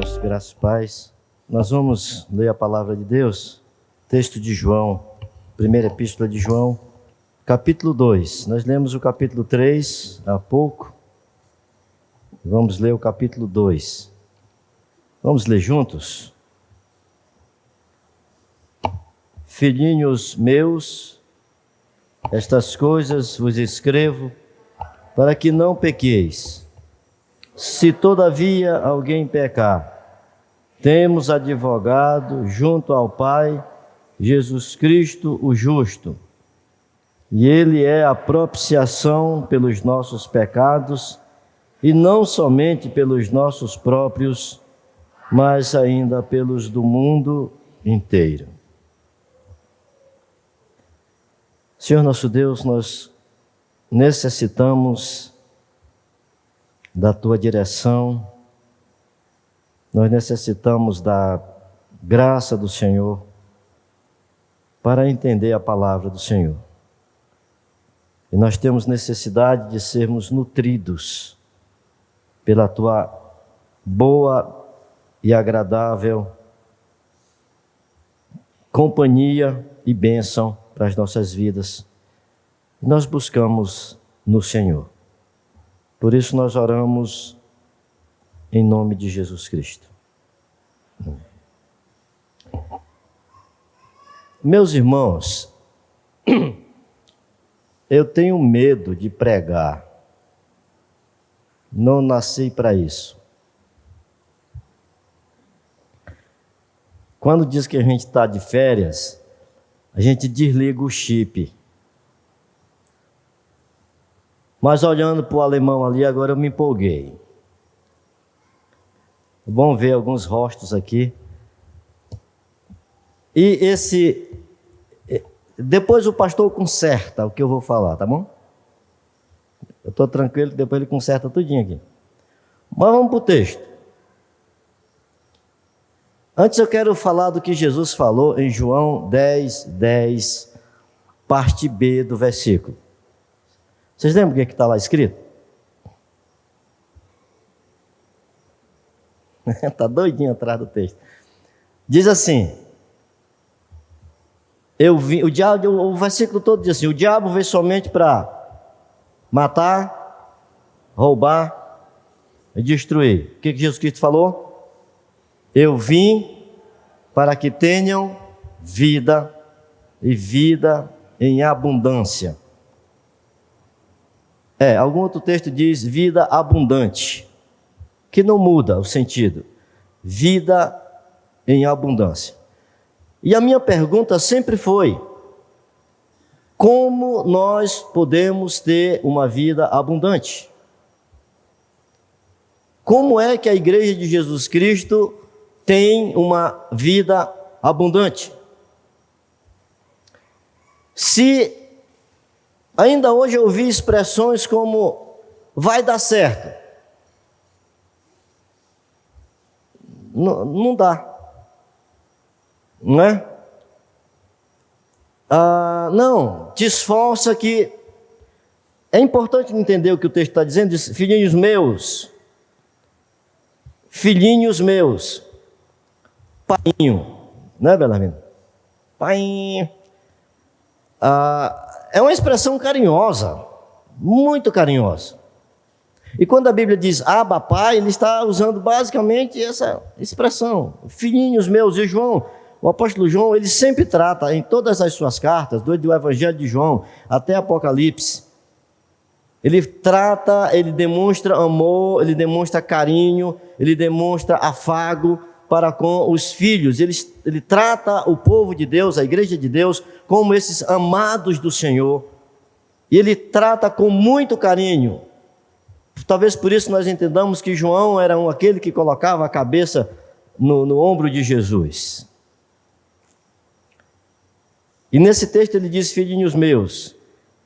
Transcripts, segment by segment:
irmãos, graças e paz. Nós vamos ler a palavra de Deus, texto de João, primeira epístola de João, capítulo 2. Nós lemos o capítulo 3 há pouco, vamos ler o capítulo 2. Vamos ler juntos? Filhinhos meus, estas coisas vos escrevo para que não pequeis. Se todavia alguém pecar, temos advogado junto ao Pai, Jesus Cristo o justo. E Ele é a propiciação pelos nossos pecados, e não somente pelos nossos próprios, mas ainda pelos do mundo inteiro. Senhor nosso Deus, nós necessitamos da Tua direção, nós necessitamos da graça do Senhor para entender a palavra do Senhor. E nós temos necessidade de sermos nutridos pela Tua boa e agradável companhia e bênção para as nossas vidas. Nós buscamos no Senhor. Por isso nós oramos em nome de Jesus Cristo. Meus irmãos, eu tenho medo de pregar. Não nasci para isso. Quando diz que a gente está de férias, a gente desliga o chip. Mas olhando para o alemão ali, agora eu me empolguei. Vamos ver alguns rostos aqui. E depois o pastor conserta o que eu vou falar, tá bom? Eu estou tranquilo que depois ele conserta tudinho aqui. Mas vamos para o texto. Antes eu quero falar do que Jesus falou em João 10, parte B do versículo. Vocês lembram o que está lá escrito? Está doidinho atrás do texto. Diz assim, o versículo todo diz assim, o diabo veio somente para matar, roubar e destruir. O que Jesus Cristo falou? Eu vim para que tenham vida e vida em abundância. Algum outro texto diz vida abundante, que não muda o sentido. Vida em abundância. E a minha pergunta sempre foi: como nós podemos ter uma vida abundante? Como é que a Igreja de Jesus Cristo tem uma vida abundante? Se ainda hoje eu ouvi expressões como vai dar certo. Não dá. Não é? Não, te esforça que... É importante entender o que o texto está dizendo. Diz, filhinhos meus, painho, né, Belarmino? Painho. É uma expressão carinhosa, muito carinhosa. E quando a Bíblia diz Abba, Pai, ele está usando basicamente essa expressão. Filhinhos meus. E João, o apóstolo João, ele sempre trata em todas as suas cartas, do Evangelho de João até Apocalipse, ele trata, ele demonstra amor, ele demonstra carinho, ele demonstra afago para com os filhos. Ele trata o povo de Deus, a igreja de Deus, como esses amados do Senhor. E ele trata com muito carinho. Talvez por isso nós entendamos que João era aquele que colocava a cabeça no ombro de Jesus. E nesse texto ele diz, filhinhos meus,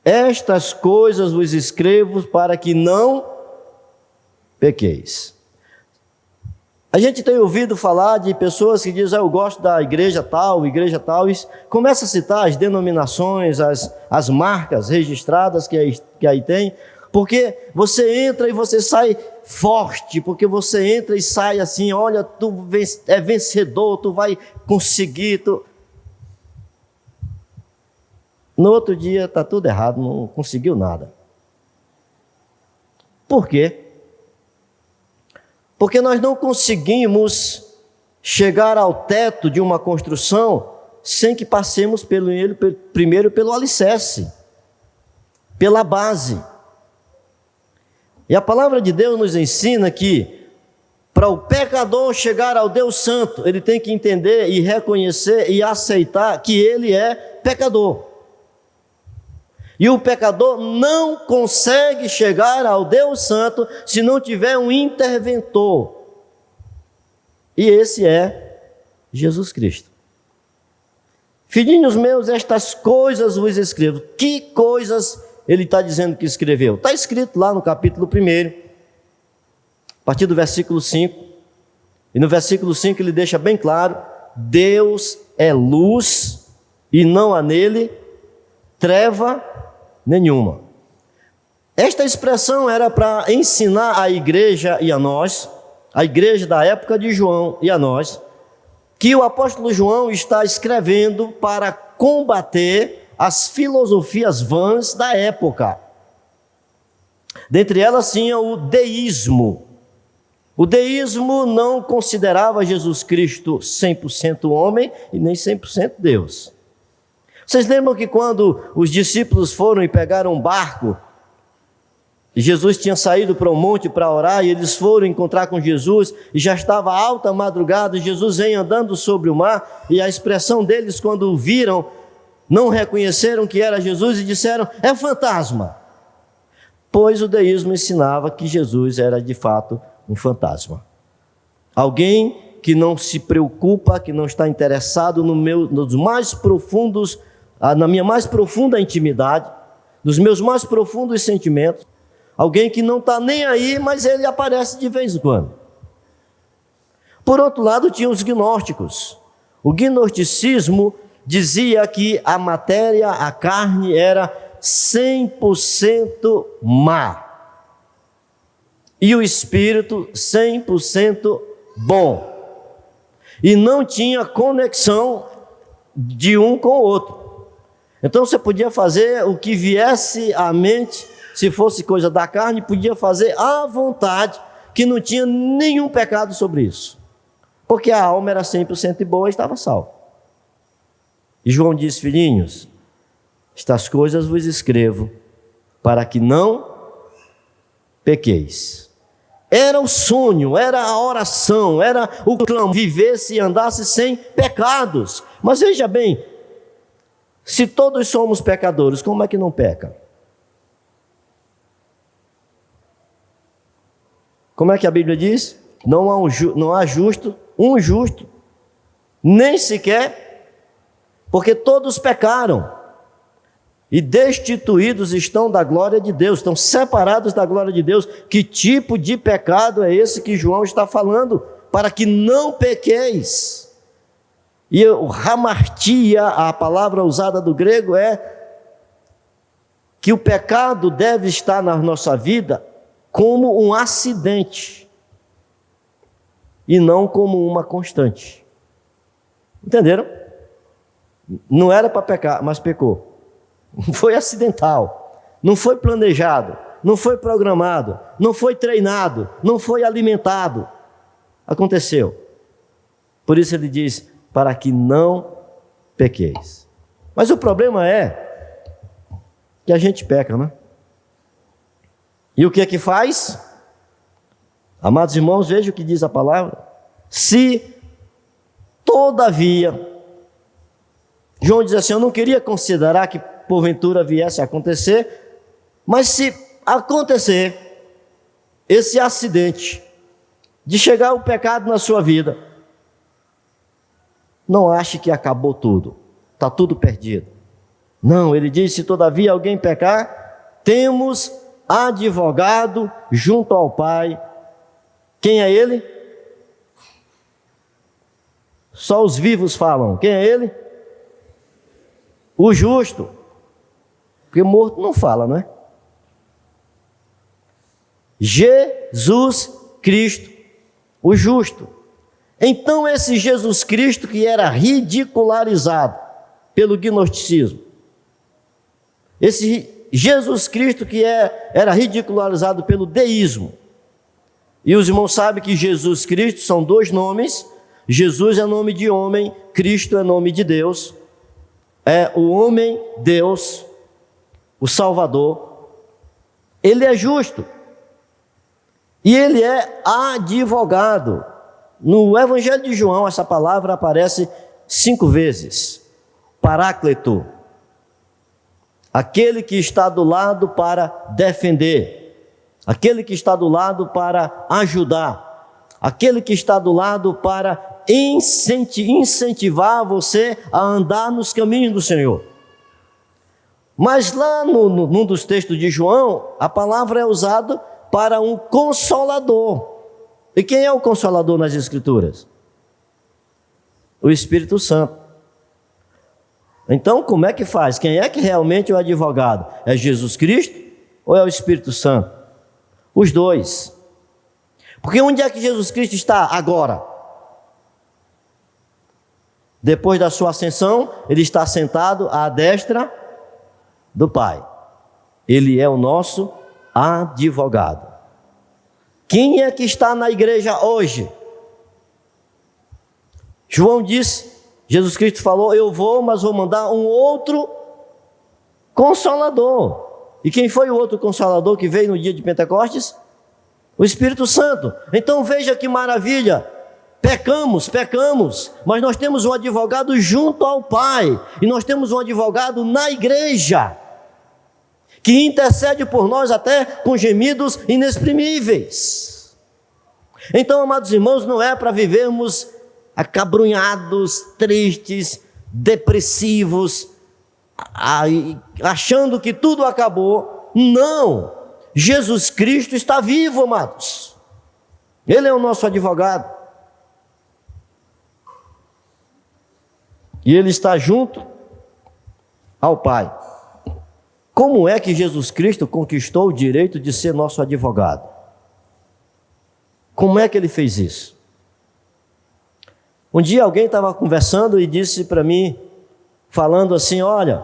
estas coisas vos escrevo para que não pequeis. A gente tem ouvido falar de pessoas que dizem, eu gosto da igreja tal, e começa a citar as denominações, as marcas registradas que aí tem, Porque você entra e você sai forte, porque você entra e sai assim, olha, tu é vencedor, tu vai conseguir. No outro dia está tudo errado, não conseguiu nada. Por quê? Porque nós não conseguimos chegar ao teto de uma construção sem que passemos primeiro pelo alicerce, pela base. E a palavra de Deus nos ensina que para o pecador chegar ao Deus Santo, ele tem que entender e reconhecer e aceitar que ele é pecador. E o pecador não consegue chegar ao Deus Santo se não tiver um interventor. E esse é Jesus Cristo. Filhinhos meus, estas coisas vos escrevo. Que coisas ele está dizendo que escreveu? Está escrito lá no capítulo 1, a partir do versículo 5. E no versículo 5 ele deixa bem claro: Deus é luz e não há nele treva nenhuma. Esta expressão era para ensinar à igreja e a nós, a igreja da época de João e a nós, que o apóstolo João está escrevendo para combater as filosofias vãs da época. Dentre elas tinha o deísmo. O deísmo não considerava Jesus Cristo 100% homem e nem 100% Deus. Vocês lembram que quando os discípulos foram e pegaram um barco, e Jesus tinha saído para um monte para orar, e eles foram encontrar com Jesus, e já estava alta madrugada, e Jesus vem andando sobre o mar, e a expressão deles quando o viram, não reconheceram que era Jesus e disseram: é um fantasma. Pois o deísmo ensinava que Jesus era de fato um fantasma. Alguém que não se preocupa, que não está interessado nos mais profundos, na minha mais profunda intimidade, nos meus mais profundos sentimentos. Alguém que não está nem aí, mas ele aparece de vez em quando. Por outro lado, tinha os gnósticos. O gnosticismo dizia que a matéria, a carne, era 100% má. E o espírito 100% bom. E não tinha conexão de um com o outro. Então você podia fazer o que viesse à mente. Se fosse coisa da carne, podia fazer à vontade, que não tinha nenhum pecado sobre isso. Porque a alma era 100% boa e estava salva. E João diz: filhinhos, estas coisas vos escrevo, para que não pequeis. Era o sonho, era a oração, era o clamor, vivesse e andasse sem pecados. Mas veja bem, se todos somos pecadores, como é que não peca? Como é que a Bíblia diz? Não há justo, um justo, nem sequer, porque todos pecaram e destituídos estão da glória de Deus, estão separados da glória de Deus. Que tipo de pecado é esse que João está falando? Para que não pequeis. E o hamartia, a palavra usada do grego, é que o pecado deve estar na nossa vida como um acidente e não como uma constante. Entenderam? Não era para pecar, mas pecou. Foi acidental, não foi planejado, não foi programado, não foi treinado, não foi alimentado. Aconteceu. Por isso ele diz: para que não pequeis. Mas o problema é que a gente peca, né? E o que é que faz? Amados irmãos, veja o que diz a palavra. Se, todavia, João diz assim: eu não queria considerar que porventura viesse a acontecer, mas se acontecer esse acidente de chegar o pecado na sua vida, não ache que acabou tudo, está tudo perdido. Não, ele diz: se todavia alguém pecar, temos advogado junto ao Pai. Quem é ele? Só os vivos falam. Quem é ele? O justo. Porque morto não fala, não é? Jesus Cristo, o justo. Então esse Jesus Cristo que era ridicularizado pelo gnosticismo, esse Jesus Cristo que era ridicularizado pelo deísmo, e os irmãos sabem que Jesus Cristo são dois nomes. Jesus é nome de homem, Cristo é nome de Deus, é o homem Deus, o Salvador. Ele é justo e ele é advogado. No Evangelho de João essa palavra aparece 5 vezes. Paráclito, aquele que está do lado para defender, aquele que está do lado para ajudar, aquele que está do lado para incentivar você a andar nos caminhos do Senhor. Mas lá num dos textos de João, a palavra é usada para um consolador. E quem é o consolador nas Escrituras? O Espírito Santo. Então, como é que faz? Quem é que realmente é o advogado? É Jesus Cristo ou é o Espírito Santo? Os dois. Porque onde é que Jesus Cristo está agora? Depois da sua ascensão, ele está sentado à destra do Pai. Ele é o nosso advogado. Quem é que está na igreja hoje? João disse, Jesus Cristo falou, eu vou, mas vou mandar um outro Consolador. E quem foi o outro Consolador que veio no dia de Pentecostes? O Espírito Santo. Então veja que maravilha. Pecamos, mas nós temos um advogado junto ao Pai, e nós temos um advogado na igreja, que intercede por nós até com gemidos inexprimíveis. Então, amados irmãos, não é para vivermos acabrunhados, tristes, depressivos, achando que tudo acabou. Não, Jesus Cristo está vivo, amados. Ele é o nosso advogado. E ele está junto ao Pai. Como é que Jesus Cristo conquistou o direito de ser nosso advogado? Como é que ele fez isso? Um dia alguém estava conversando e disse para mim, falando assim, olha,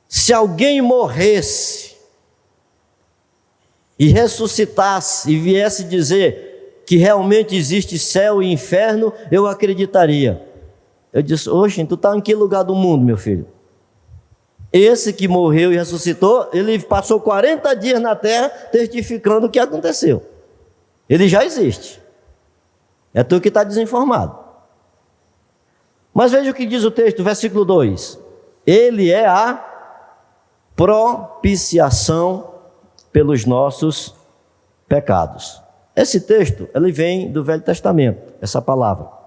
se alguém morresse e ressuscitasse e viesse dizer que realmente existe céu e inferno, eu acreditaria. Eu disse, oxe, tu está em que lugar do mundo, meu filho? Esse que morreu e ressuscitou, ele passou 40 dias na terra testificando o que aconteceu. Ele já existe. É tu que está desinformado. Mas veja o que diz o texto, versículo 2. Ele é a propiciação pelos nossos pecados. Esse texto, ele vem do Velho Testamento, essa palavra.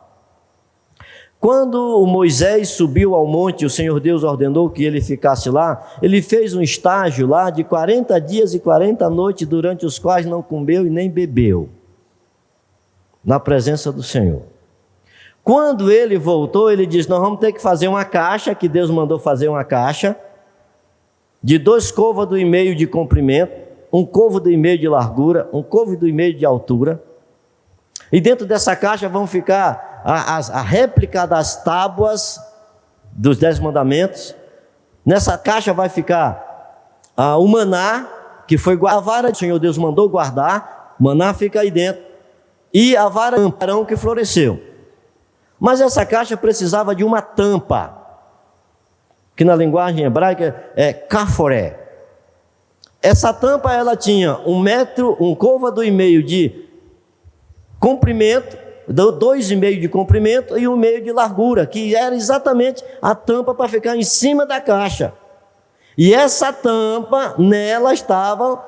Quando Moisés subiu ao monte, o Senhor Deus ordenou que ele ficasse lá, ele fez um estágio lá de 40 dias e 40 noites, durante os quais não comeu e nem bebeu, na presença do Senhor. Quando ele voltou, ele disse, nós vamos ter que fazer uma caixa, que Deus mandou fazer uma caixa, de 2 côvados e meio de comprimento, 1 côvado e meio de largura, 1 côvado e meio de altura, e dentro dessa caixa vão ficar a réplica das tábuas dos 10 mandamentos. Nessa caixa vai ficar o maná, que foi a vara que o Senhor Deus mandou guardar, o maná fica aí dentro, e a vara de Arão que floresceu. Mas essa caixa precisava de uma tampa, que na linguagem hebraica é caforé. Essa tampa ela tinha 1 metro, 1 côvado e meio de comprimento, 2,5 de comprimento e 1,5 de largura, que era exatamente a tampa para ficar em cima da caixa. E essa tampa, nela estavam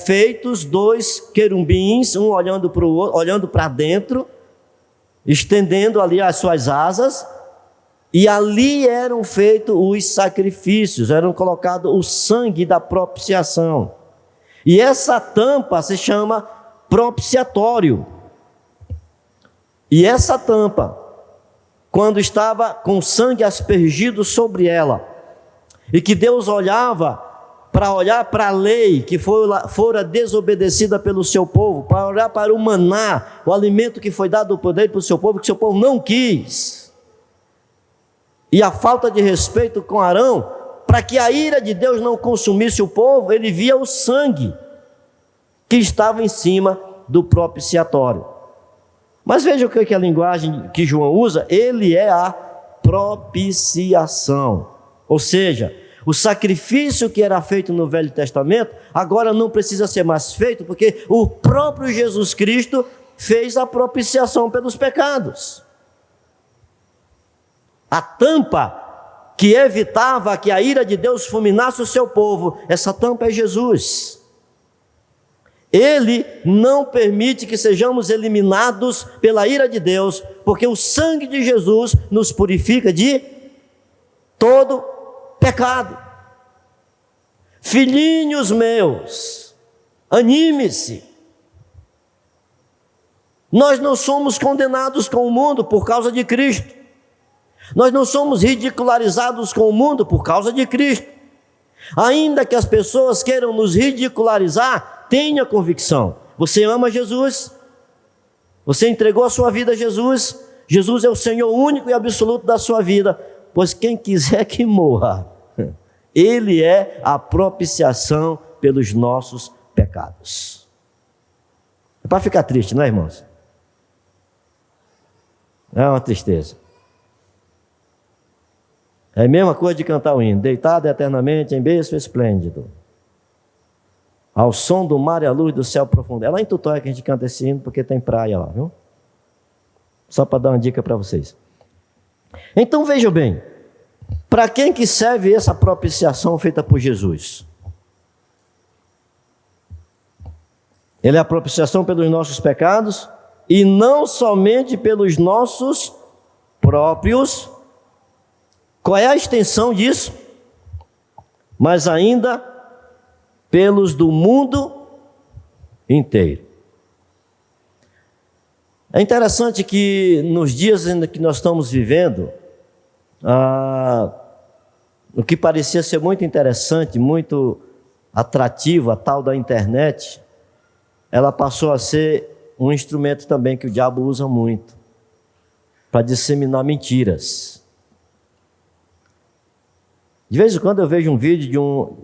feitos 2 querubins, um olhando para o outro, olhando para dentro, estendendo ali as suas asas, e ali eram feitos os sacrifícios, eram colocado o sangue da propiciação. E essa tampa se chama propiciatório. E essa tampa, quando estava com sangue aspergido sobre ela, e que Deus olhava para olhar para a lei que fora desobedecida pelo seu povo, para olhar para o maná, o alimento que foi dado ao poder para o seu povo, que o seu povo não quis, e a falta de respeito com Arão, para que a ira de Deus não consumisse o povo, ele via o sangue que estava em cima do propiciatório. Mas veja o que a linguagem que João usa, ele é a propiciação, ou seja, o sacrifício que era feito no Velho Testamento, agora não precisa ser mais feito, porque o próprio Jesus Cristo fez a propiciação pelos pecados. A tampa que evitava que a ira de Deus fulminasse o seu povo, essa tampa é Jesus. Ele não permite que sejamos eliminados pela ira de Deus, porque o sangue de Jesus nos purifica de todo pecado. Filhinhos meus, anime-se. Nós não somos condenados com o mundo por causa de Cristo. Nós não somos ridicularizados com o mundo por causa de Cristo. Ainda que as pessoas queiram nos ridicularizar, tenha convicção. Você ama Jesus? Você entregou a sua vida a Jesus? Jesus é o Senhor único e absoluto da sua vida. Pois quem quiser que morra, Ele é a propiciação pelos nossos pecados. É para ficar triste, não é, irmãos? É uma tristeza. É a mesma coisa de cantar o hino. Deitado eternamente em berço esplêndido, ao som do mar e à luz do céu profundo. É lá em Tutóia que a gente canta esse hino, porque tem praia lá, viu? Só para dar uma dica para vocês. Então vejam bem, para quem que serve essa propiciação feita por Jesus? Ele é a propiciação pelos nossos pecados, e não somente pelos nossos próprios. Qual é a extensão disso? Mas ainda pelos do mundo inteiro. É interessante que nos dias que nós estamos vivendo, o que parecia ser muito interessante, muito atrativo, a tal da internet, ela passou a ser um instrumento também que o diabo usa muito para disseminar mentiras. De vez em quando eu vejo um vídeo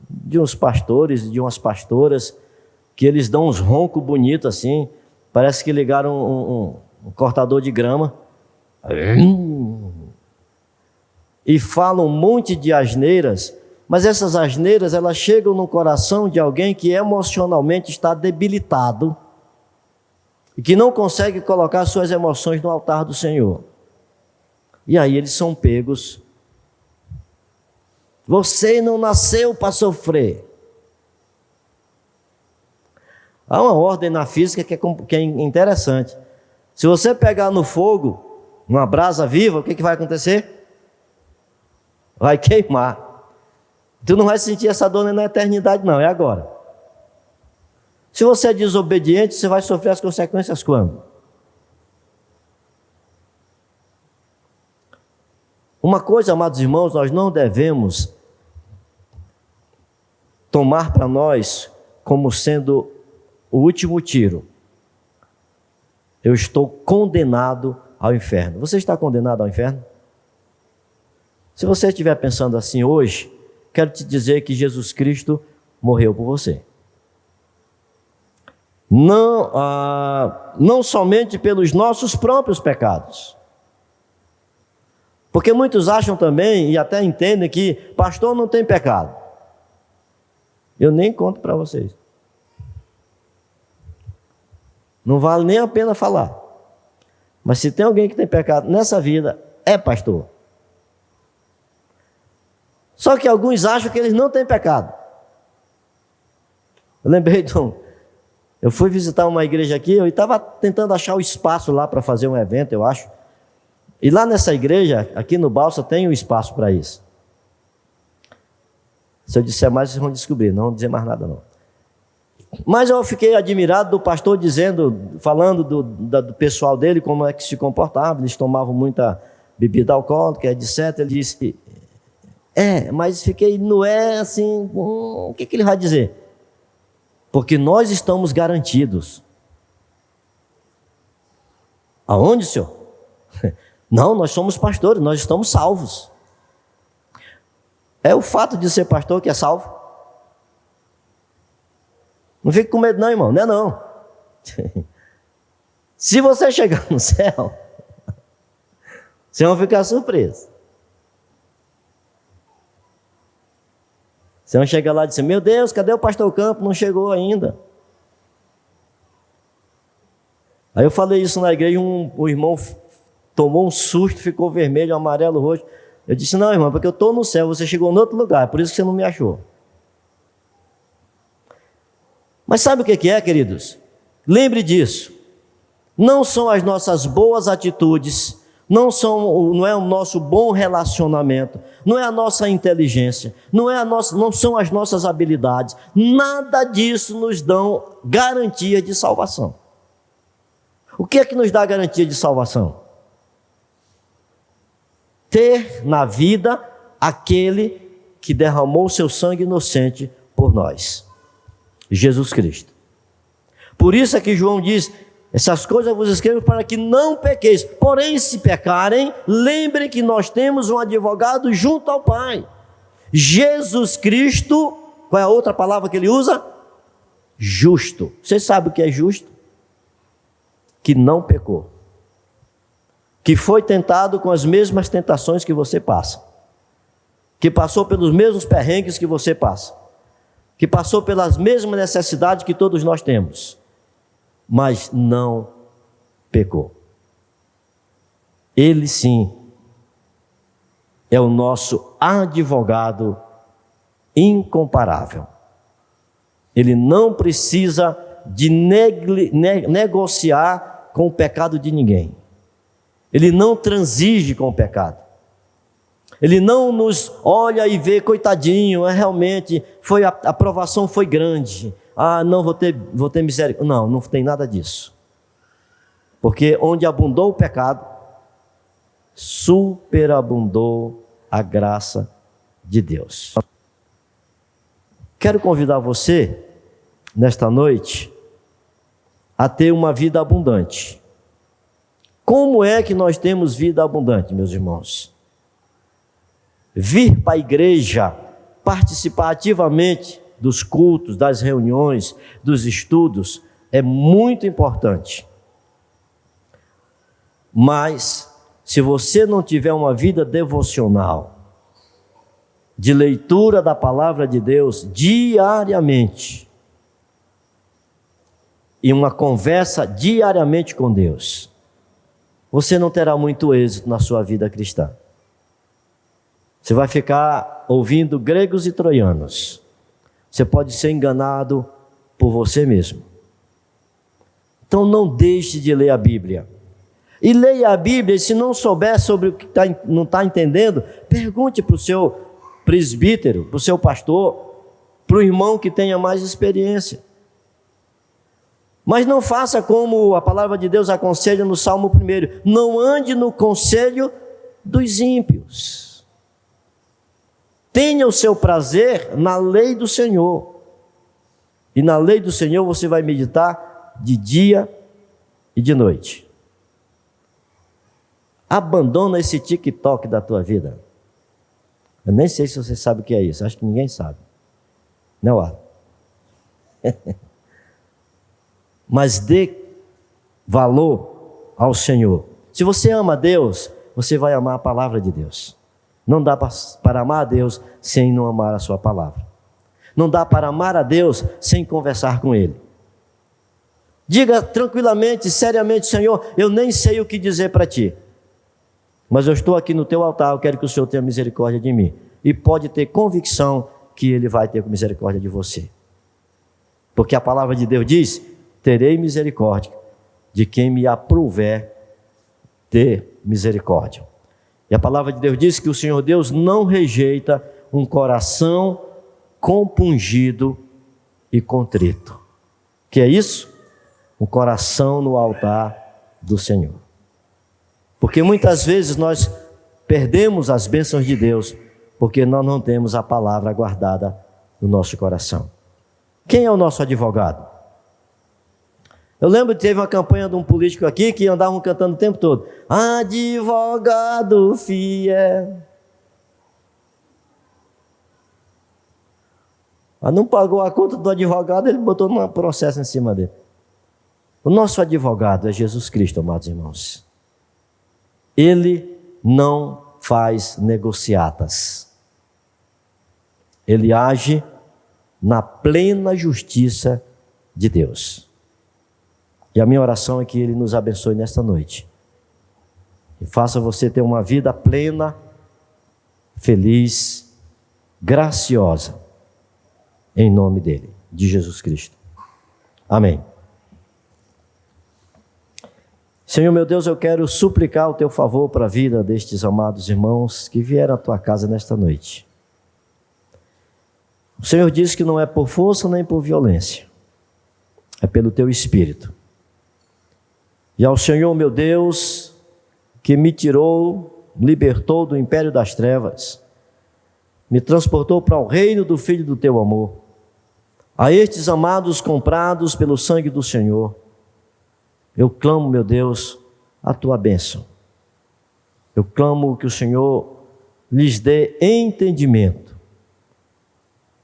de uns pastores, de umas pastoras, que eles dão uns roncos bonitos assim, parece que ligaram um cortador de grama, e falam um monte de asneiras, mas essas asneiras, elas chegam no coração de alguém que emocionalmente está debilitado, e que não consegue colocar suas emoções no altar do Senhor. E aí eles são pegos. Você não nasceu para sofrer. Há uma ordem na física que é interessante. Se você pegar no fogo, numa brasa viva, o que vai acontecer? Vai queimar. Tu não vai sentir essa dor nem na eternidade, não, é agora. Se você é desobediente, você vai sofrer as consequências quando? Uma coisa, amados irmãos, nós não devemos tomar para nós como sendo o último tiro. Eu estou condenado ao inferno. Você está condenado ao inferno? Se você estiver pensando assim hoje, quero te dizer que Jesus Cristo morreu por você. Não somente pelos nossos próprios pecados. Porque muitos acham também, e até entendem, que pastor não tem pecado. Eu nem conto para vocês. Não vale nem a pena falar. Mas se tem alguém que tem pecado nessa vida, é pastor. Só que alguns acham que eles não têm pecado. Eu lembrei eu fui visitar uma igreja aqui, eu estava tentando achar o espaço lá para fazer um evento, eu acho. E lá nessa igreja, aqui no Balsa, tem um espaço para isso. Se eu disser mais, vocês vão descobrir, não vou dizer mais nada não. Mas eu fiquei admirado do pastor falando do pessoal dele, como é que se comportava, eles tomavam muita bebida alcoólica, etc. Ele disse, Mas fiquei, não é assim, o que ele vai dizer? Porque nós estamos garantidos. Aonde, senhor? Não, nós somos pastores, nós estamos salvos. É o fato de ser pastor que é salvo. Não fique com medo não, irmão, não é não. Se você chegar no céu, vocês vão ficar surpresos. Vocês vão chegar lá e dizer, meu Deus, cadê o pastor Campo? Não chegou ainda. Aí eu falei isso na igreja, o irmão tomou um susto, ficou vermelho, amarelo, roxo. Eu disse, não, irmão, porque eu estou no céu, você chegou em outro lugar, por isso que você não me achou. Mas sabe o que é, queridos? Lembre disso. Não são as nossas boas atitudes, não é o nosso bom relacionamento, não é a nossa inteligência, não são as nossas habilidades. Nada disso nos dão garantia de salvação. O que é que nos dá garantia de salvação? Ter na vida aquele que derramou seu sangue inocente por nós, Jesus Cristo. Por isso é que João diz, essas coisas eu vos escrevo para que não pequeis, porém se pecarem, lembrem que nós temos um advogado junto ao Pai, Jesus Cristo. Qual é a outra palavra que ele usa? Justo. Você sabe o que é justo? Que não pecou, que foi tentado com as mesmas tentações que você passa, que passou pelos mesmos perrengues que você passa, que passou pelas mesmas necessidades que todos nós temos, mas não pecou. Ele sim é o nosso advogado incomparável. Ele não precisa de negociar com o pecado de ninguém. Ele não transige com o pecado. Ele não nos olha e vê, coitadinho, realmente a provação foi grande. Não vou ter misericórdia. Não tem nada disso. Porque onde abundou o pecado, superabundou a graça de Deus. Quero convidar você, nesta noite, a ter uma vida abundante. Como é que nós temos vida abundante, meus irmãos? Vir para a igreja, participar ativamente dos cultos, das reuniões, dos estudos, é muito importante. Mas, se você não tiver uma vida devocional, de leitura da palavra de Deus diariamente, e uma conversa diariamente com Deus, você não terá muito êxito na sua vida cristã. Você vai ficar ouvindo gregos e troianos. Você pode ser enganado por você mesmo. Então não deixe de ler a Bíblia. E leia a Bíblia, e se não souber sobre o que não está entendendo, pergunte para o seu presbítero, para o seu pastor, para o irmão que tenha mais experiência. Mas não faça como a palavra de Deus aconselha no Salmo 1, não ande no conselho dos ímpios. Tenha o seu prazer na lei do Senhor. E na lei do Senhor você vai meditar de dia e de noite. Abandona esse TikTok da tua vida. Eu nem sei se você sabe o que é isso, acho que ninguém sabe. Não há. Mas dê valor ao Senhor. Se você ama a Deus, você vai amar a palavra de Deus. Não dá para amar a Deus sem não amar a sua palavra. Não dá para amar a Deus sem conversar com Ele. Diga tranquilamente, seriamente, Senhor, eu nem sei o que dizer para Ti, mas eu estou aqui no Teu altar, eu quero que o Senhor tenha misericórdia de mim. E pode ter convicção que Ele vai ter misericórdia de você. Porque a palavra de Deus diz, terei misericórdia de quem me aprouver ter misericórdia. E a palavra de Deus diz que o Senhor Deus não rejeita um coração compungido e contrito. Que é isso? Um coração no altar do Senhor. Porque muitas vezes nós perdemos as bênçãos de Deus porque nós não temos a palavra guardada no nosso coração. Quem é o nosso advogado? Eu lembro que teve uma campanha de um político aqui que andavam cantando o tempo todo: advogado fiel. Mas não pagou a conta do advogado, ele botou um processo em cima dele. O nosso advogado é Jesus Cristo, amados irmãos. Ele não faz negociatas. Ele age na plena justiça de Deus. E a minha oração é que Ele nos abençoe nesta noite. E faça você ter uma vida plena, feliz, graciosa. Em nome dEle, de Jesus Cristo. Amém. Senhor meu Deus, eu quero suplicar o Teu favor para a vida destes amados irmãos que vieram à Tua casa nesta noite. O Senhor disse que não é por força nem por violência, é pelo Teu Espírito. E ao Senhor meu Deus, que me tirou, libertou do império das trevas, me transportou para o reino do Filho do Teu amor, a estes amados comprados pelo sangue do Senhor, eu clamo, meu Deus, a Tua bênção. Eu clamo que o Senhor lhes dê entendimento,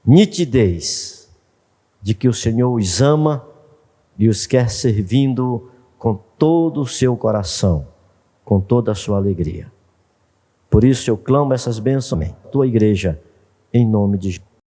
nitidez, de que o Senhor os ama e os quer servindo com todo o seu coração, com toda a sua alegria. Por isso eu clamo essas bênçãos, Tua igreja, em nome de Jesus.